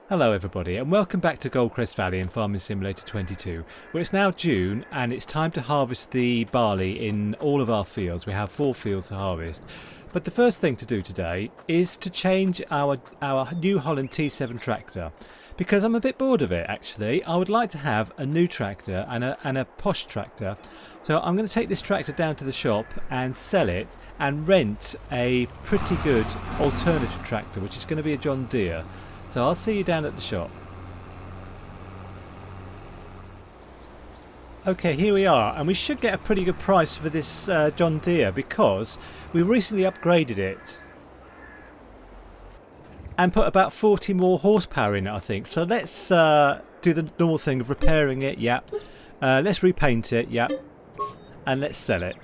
Hello everybody and welcome back to Goldcrest Valley in Farming Simulator 22, where it's now June and it's time to harvest the barley in all of our fields. We have 4 fields to harvest. But the first thing to do today is to change our New Holland T7 tractor, because I'm a bit bored of it actually. I would like to have a new tractor and a posh tractor. So I'm going to take this tractor down to the shop and sell it and rent a pretty good alternative tractor, which is going to be a John Deere. So I'll see you down at the shop. Okay, here we are, and we should get a pretty good price for this John Deere because we recently upgraded it and put about 40 more horsepower in it, I think. So let's do the normal thing of repairing it. Yep. Let's repaint it. Yep. And let's sell it.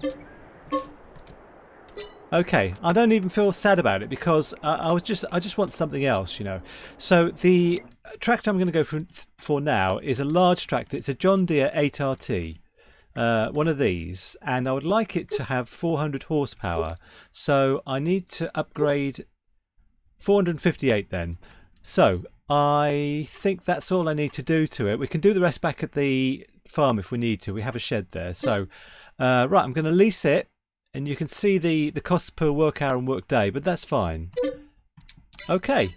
Okay, I don't even feel sad about it because I just want something else, you know. So the tractor I'm going to go for now is a large tractor. It's a John Deere 8RT, one of these, and I would like it to have 400 horsepower. So I need to upgrade 458 then. So I think that's all I need to do to it. We can do the rest back at the farm if we need to. We have a shed there. So right, I'm going to lease it. And you can see the cost per work hour and work day, but that's fine. Okay.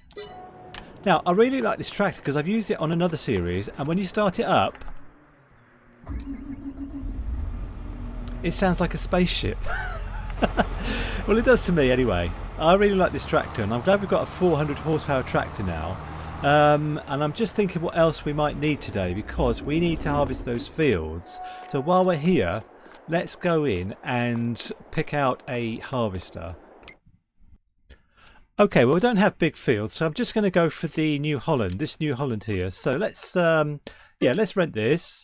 Now, I really like this tractor because I've used it on another series, and when you start it up, it sounds like a spaceship. Well, it does to me anyway. I really like this tractor, and I'm glad we've got a 400 horsepower tractor now. And I'm just thinking what else we might need today, because we need to harvest those fields. So while we're here, let's go in and pick out a harvester. Okay, well we don't have big fields, so I'm just going to go for the New Holland, this New Holland here. So let's let's rent this,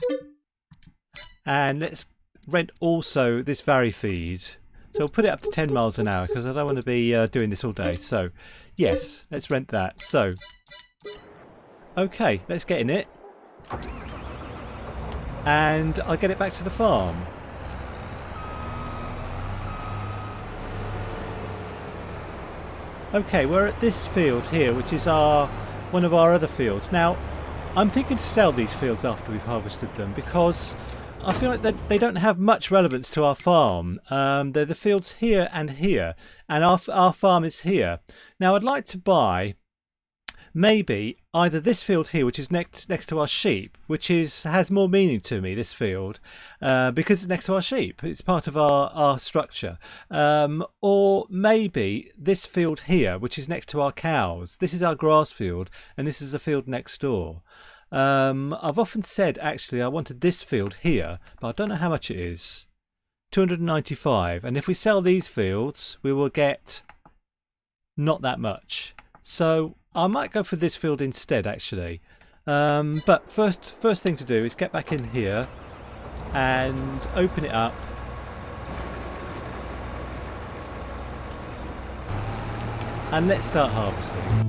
and let's rent also this Vary feed. So we'll put it up to 10 miles an hour because I don't want to be doing this all day. So yes, let's rent that. So okay, let's get in it, and I'll get it back to the farm. Okay, we're at this field here, which is one of our other fields. Now, I'm thinking to sell these fields after we've harvested them because I feel like they don't have much relevance to our farm. They're the fields here, and our farm is here. Now, I'd like to buy maybe either this field here, which is next to our sheep, which has more meaning to me, this field, because it's next to our sheep. It's part of our structure. Or maybe this field here, which is next to our cows. This is our grass field, and this is the field next door. I've often said, actually, I wanted this field here, but I don't know how much it is. 295. And if we sell these fields, we will get not that much. So I might go for this field instead, actually. But first thing to do is get back in here and open it up. And let's start harvesting.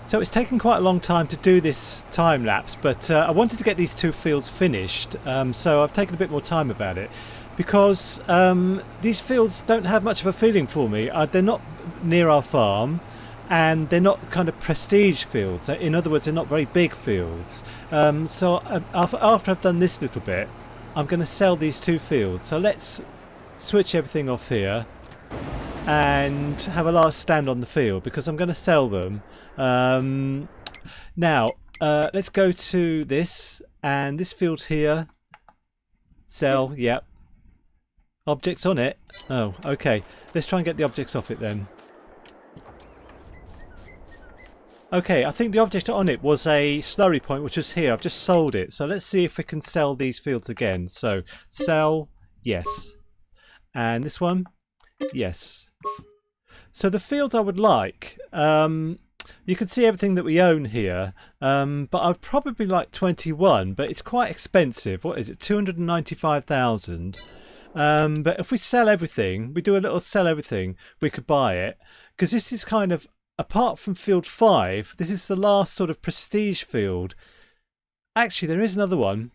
So it's taken quite a long time to do this time lapse, but I wanted to get these 2 fields finished, so I've taken a bit more time about it because these fields don't have much of a feeling for me. They're not near our farm, and they're not kind of prestige fields. In other words, they're not very big fields. So after I've done this little bit, I'm going to sell these 2 fields. So let's switch everything off here and have a last stand on the field because I'm going to sell them. Now, let's go to this and this field here. Sell, yep. Objects on it. Oh, okay. Let's try and get the objects off it then. Okay, I think the object on it was a slurry point, which was here. I've just sold it. So let's see if we can sell these fields again. So, sell, yes. And this one, yes. So the fields I would like, you can see everything that we own here, but I'd probably like 21, but it's quite expensive. What is it, 295,000? But if we sell everything, we do a little sell everything, we could buy it. Because this is kind of, apart from field 5, this is the last sort of prestige field. Actually, there is another one.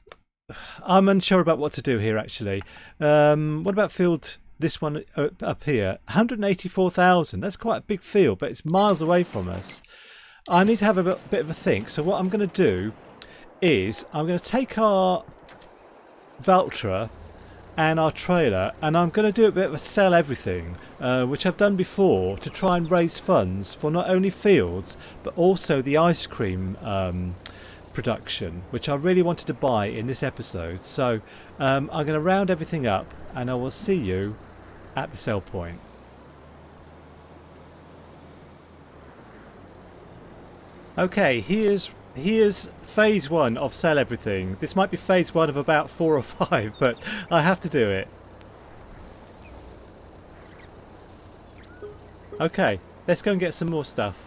I'm unsure about what to do here, actually. What about field, this one up here? 184,000. That's quite a big field, but it's miles away from us. I need to have a bit of a think. So what I'm going to do is I'm going to take our Valtra and our trailer, and I'm going to do a bit of a sell everything, which I've done before to try and raise funds for not only fields but also the ice cream production, which I really wanted to buy in this episode. So I'm going to round everything up and I will see you at the sell point. Okay, here's phase 1 of sell everything. This might be phase 1 of about 4 or 5, but I have to do it. Okay, let's go and get some more stuff.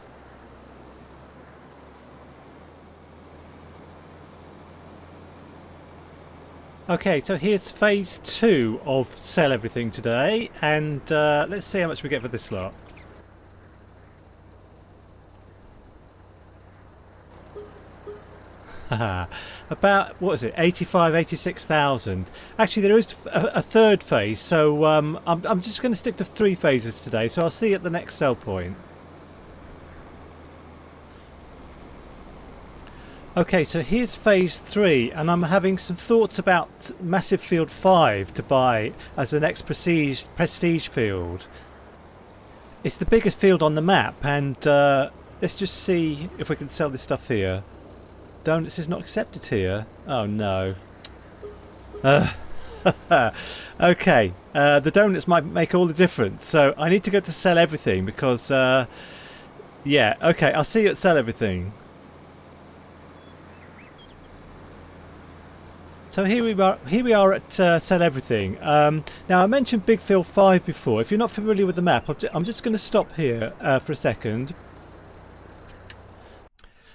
Okay, so here's phase 2 of sell everything today, and let's see how much we get for this lot. About, what is it, 86,000. Actually, there is a third phase, so I'm just going to stick to 3 phases today, so I'll see you at the next sell point. Okay, so here's phase 3, and I'm having some thoughts about Massive Field 5 to buy as the next prestige field. It's the biggest field on the map, and let's just see if we can sell this stuff here. Donuts is not accepted here. Oh no. Okay, the donuts might make all the difference, so I need to go to sell everything because yeah, okay, I'll see you at sell everything. So here we are at sell everything. Now I mentioned Big Field 5 before. If you're not familiar with the map, I'm just going to stop here for a second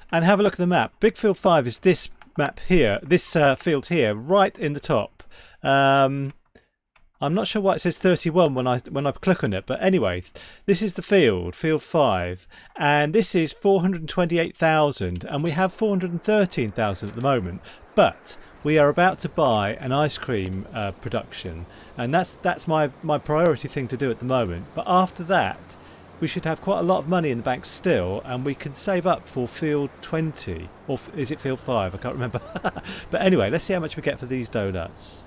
and have a look at the map. Big Field 5 is this map here, this field here, right in the top. I'm not sure why it says 31 when I click on it, but anyway, this is the field 5, and this is 428,000, and we have 413,000 at the moment. But we are about to buy an ice cream production, and that's my priority thing to do at the moment. But after that, we should have quite a lot of money in the bank still, and we can save up for field 20, or is it field 5? I can't remember. But anyway, let's see how much we get for these donuts.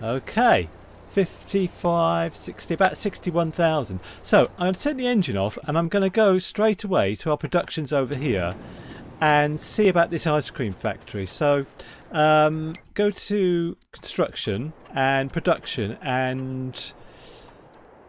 Okay, 55, 60, about 61,000. So I'm going to turn the engine off and I'm going to go straight away to our productions over here and see about this ice cream factory. So go to construction and production and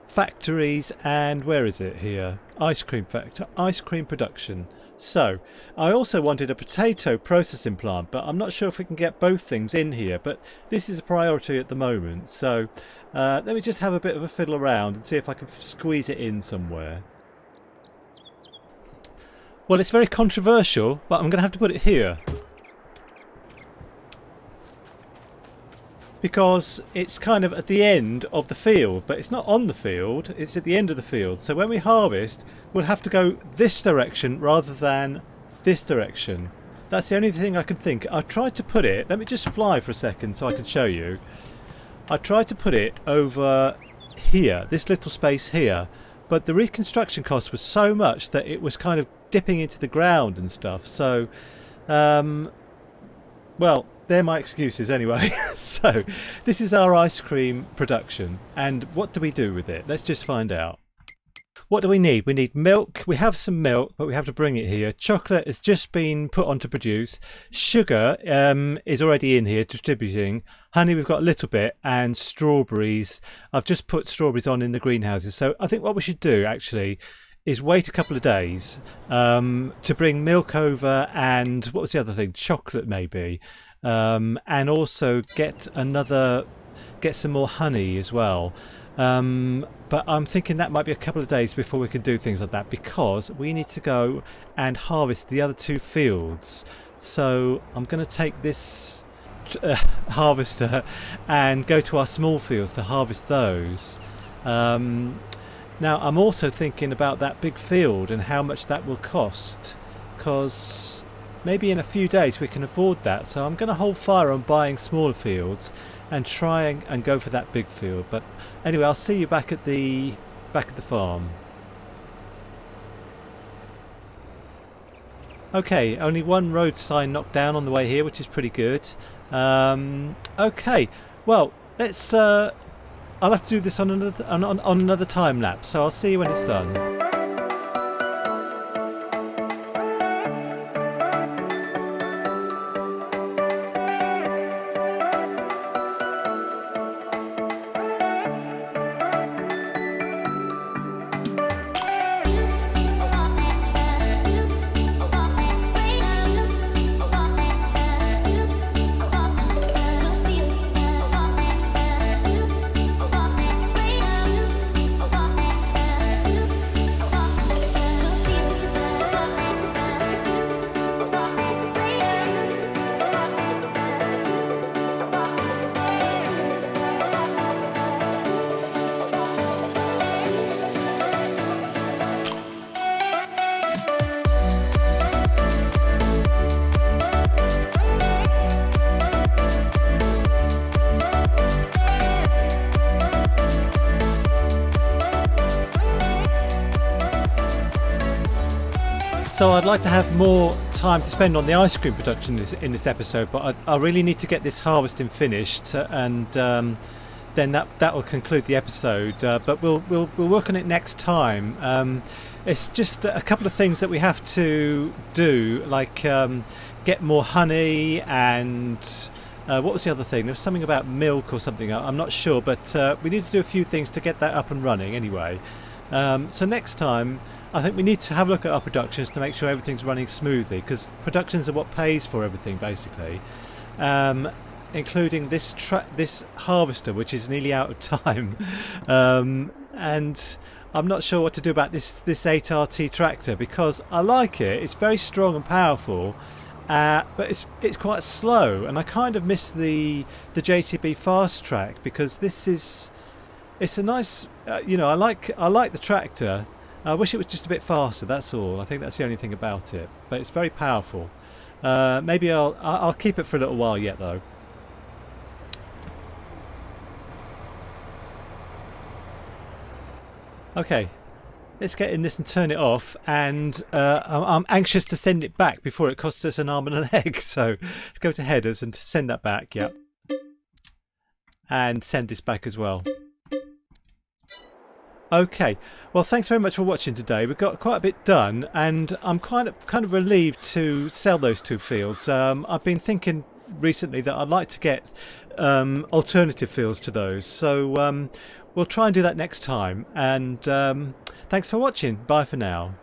factories, and where is it here? Ice cream factory, ice cream production. So I also wanted a potato processing plant, but I'm not sure if we can get both things in here, but this is a priority at the moment. So let me just have a bit of a fiddle around and see if I can squeeze it in somewhere. Well, it's very controversial, but I'm going to have to put it here because it's kind of at the end of the field, but it's not on the field, it's at the end of the field. So when we harvest, we'll have to go this direction rather than this direction. That's the only thing I can think. I tried to put it, let me just fly for a second so I can show you. I tried to put it over here, this little space here, but the reconstruction cost was so much that it was kind of dipping into the ground and stuff. So well, they're my excuses anyway. So this is our ice cream production, and what do we do with it? Let's just find out. What do we need? We need milk. We have some milk, but we have to bring it here. Chocolate has just been put on to produce. Sugar is already in here distributing. Honey, we've got a little bit, and strawberries. I've just put strawberries on in the greenhouses. So I think what we should do actually is wait a couple of days to bring milk over, and what was the other thing? Chocolate maybe, and also get some more honey as well. But I'm thinking that might be a couple of days before we can do things like that, because we need to go and harvest the other 2 fields. So I'm going to take this harvester and go to our small fields to harvest those. Now I'm also thinking about that big field and how much that will cost, because maybe in a few days we can afford that. So I'm going to hold fire on buying smaller fields and try and go for that big field. But anyway, I'll see you back at the farm. Okay, only one road sign knocked down on the way here, which is pretty good. Okay, well, let's I'll have to do this on another time lapse, so I'll see you when it's done. So I'd like to have more time to spend on the ice cream production in this episode, but I really need to get this harvesting finished, and then that will conclude the episode. But we'll work on it next time. It's just a couple of things that we have to do, like get more honey, and what was the other thing? There was something about milk or something. I'm not sure, but we need to do a few things to get that up and running anyway. So next time, I think we need to have a look at our productions to make sure everything's running smoothly, because productions are what pays for everything basically, including this harvester, which is nearly out of time, and I'm not sure what to do about this 8RT tractor, because I like it. It's very strong and powerful, but it's quite slow, and I kind of miss the JCB Fast Track, because it's a nice I like the tractor. I wish it was just a bit faster, that's all. I think that's the only thing about it, but it's very powerful. Maybe I'll keep it for a little while yet though. Okay, let's get in this and turn it off, and I'm anxious to send it back before it costs us an arm and a leg. So let's go to headers and send that back, yep, and send this back as well. Okay, well, thanks very much for watching today. We've got quite a bit done, and I'm kind of relieved to sell those 2 fields. I've been thinking recently that I'd like to get alternative fields to those, so we'll try and do that next time. And thanks for watching. Bye for now.